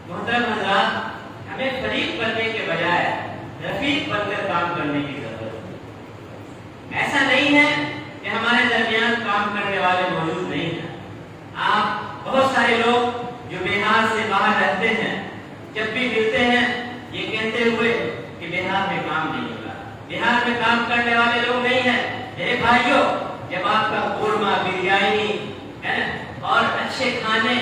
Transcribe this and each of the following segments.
محترم حضرات، ہمیں فریق بننے کے بجائے رفیق بن کر کام کرنے کی ضرورت ہے۔ ایسا نہیں ہے کہ ہمارے درمیان کام کرنے والے موجود نہیں ہیں۔ آپ بہت سارے لوگ جو بہار سے باہر رہتے ہیں، جب بھی ملتے ہیں یہ کہتے ہوئے کہ بہار میں کام نہیں ہوگا، بہار میں کام کرنے والے لوگ نہیں ہیں۔ میرے بھائیوں، جب آپ کا قورمہ، بریانی اور اچھے کھانے،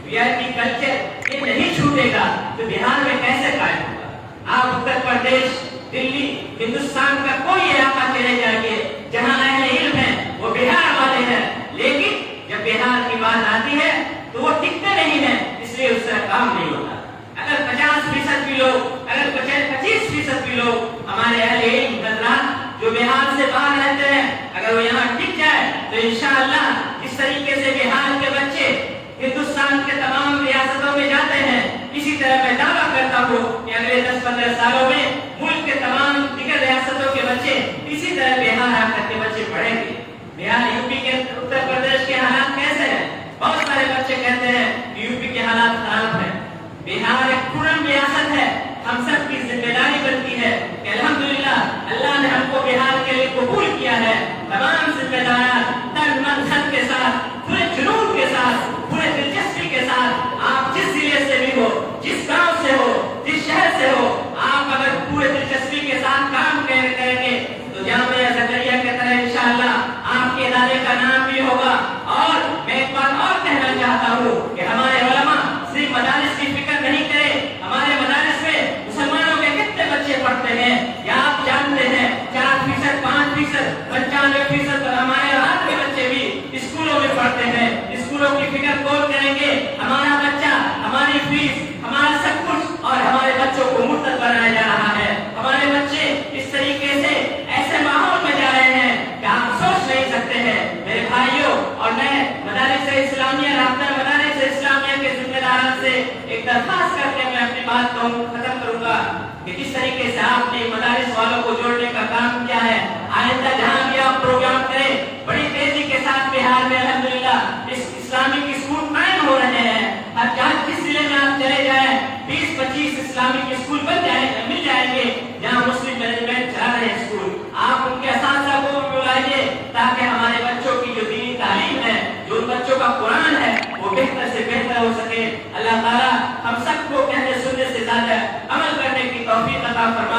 وی آئی پی کلچر یہ نہیں چھوٹے گا تو بہار میں کیسے قائم ہوگا؟ آپ اتر پردیش، دلی، ہندوستان کا کوئی علاقہ چلے جائیے جہاں اہل علم ہیں وہ بہار والے ہیں، لیکن جب بہار کی بات آتی ہے تو وہ ٹکتے نہیں ہیں، اس لیے اس طرح کام نہیں ہوتا۔ اگر 50% بھی لوگ، اگر 25% بھی لوگ ہمارے اہل علم حضرات جو بہار سے باہر رہتے ہیں اگر وہ یہاں ٹک جائے تو انشاءاللہ اس طریقے سے بہار کے بچے ہندوستان کے تمام ریاستوں میں جاتے ہیں، اسی طرح میں دعویٰ کرتا ہوں کہ اگلے 10-15 سالوں میں ملک کے تمام دیگر ریاستوں کے بچے اسی طرح بہار آ کر کے بچے پڑھیں گے۔ بہار، یو پی کے، اتر پردیش کے حالات کیسے ہیں؟ بہت سارے بچے کہتے ہیں کہ یو پی کے حالات خراب ہیں۔ بہار ایک پرامن ریاست ہے، ہم سب کی ذمہ داری بنتی ہے کہ الحمدللہ اللہ نے ہم کو بہار کے لیے قبول کیا ہے۔ تمام ذمہ داران تن من دھن کے ساتھ، پورے جنون کے ساتھ، پورے دلچسپی کے ساتھ، آپ جس ضلع سے بھی ہو، جس گاؤں سے ہو، جس شہر سے ہو، آپ اگر پورے دلچسپی کے ساتھ کام کریں گے تو جامعہ زکریا کی طرح انشاءاللہ آپ کے ادارے کا نام بھی ہوگا۔ اور میں ایک بات اور کہنا چاہتا ہوں کہ ہمارے علماء صرف مدارس کی فکر نہیں کرے، ہمارے مدارس میں مسلمانوں کے کتنے بچے پڑھتے ہیں یا آپ جانتے ہیں 4%، 5%، 95% اور ہمارے رات کے بچے بھی اسکولوں میں پڑھتے ہیں۔ اسکولوں کی فکر کون کریں گے؟ ہمارا بچہ، ہماری فیس، ہمارا سب کچھ، اور ہمارے بچوں کو مرتد بنایا جا رہا ہے۔ ہمارے بچے اس طریقے سے ایسے ماحول میں جا رہے ہیں کہ آپ سوچ نہیں سکتے ہیں۔ میرے بھائیوں، اور میں مدارس اسلامیہ، رابطہ مدارس اسلامیہ کے ذمہ داران سے ایک درخواست کر کے میں اپنی بات کو ختم کروں گا کہ جس طریقے سے آپ نے مدارس والوں کو جوڑنے کا کام کیا ہے، آئندہ جہاں بھی آپ پروگرام کریں بڑی تیزی کے ساتھ بہار میں الحمدللہ اسلامک اسکول قائم ہو رہے ہیں۔ اب جہاں جس ضلع میں آپ چلے جائیں 20-25 اسلامک اسکول مل جائیں گے جہاں مسلم مینجمنٹ چلا رہے ہیں اسکول۔ آپ ان کے اساتذہ کو بلائیے تاکہ ہمارے بچوں کی جو دینی تعلیم ہے، جو ان بچوں کا قرآن ہے، وہ بہتر سے بہتر ہو سکے۔ اللہ تعالیٰ ہم سب کو کہنے سننے سے زیادہ عمل کرنے کی توفیق عطا فرمائے۔